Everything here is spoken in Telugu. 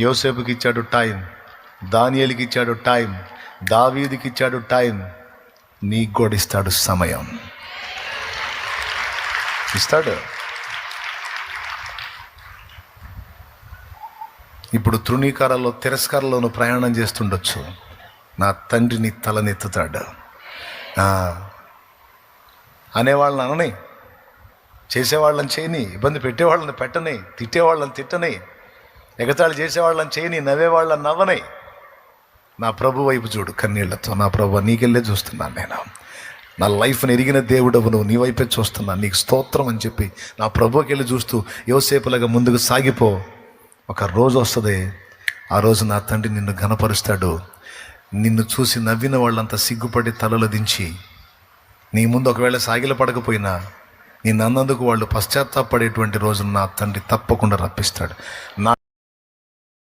యోసేపుకి ఇచ్చాడు టైం, దానియేలుకి ఇచ్చాడు టైం, దావీదుకి ఇచ్చాడు టైం. నీకు కూడా ఇస్తాడు సమయం, ఇస్తాడు. ఇప్పుడు తృణీకారాల్లో తిరస్కారంలోనూ ప్రయాణం చేస్తుండొచ్చు. నా తండ్రిని తలనెత్తుతాడు. అనేవాళ్ళని అనని, చేసేవాళ్ళని చేయని, ఇబ్బంది పెట్టేవాళ్ళని పెట్టని, తిట్టేవాళ్ళని తిట్టని, ఎగతాళి చేసేవాళ్ళని చేయని, నవ్వేవాళ్ళని నవ్వని. నా ప్రభు వైపు చూడు కన్నీళ్లతో. నా ప్రభు నీకెళ్ళే చూస్తున్నాను, నేను నా లైఫ్ని ఎరిగిన దేవుడవు నువ్వు, నీ వైపే చూస్తున్నాను, నీకు స్తోత్రం అని చెప్పి నా ప్రభుకి వెళ్ళి చూస్తూ యోసేపులాగా ముందుకు సాగిపో. ఒక రోజు వస్తుంది, ఆ రోజు నా తండ్రి నిన్ను ఘనపరుస్తాడు. నిన్ను చూసి నవ్విన వాళ్ళంతా సిగ్గుపడి తలలు దించి నీ ముందు ఒకవేళ సాగిల పడకపోయినా నిన్ను అన్నందుకు వాళ్ళు పశ్చాత్తాపడేటువంటి రోజును నా తండ్రి తప్పకుండా రప్పిస్తాడు.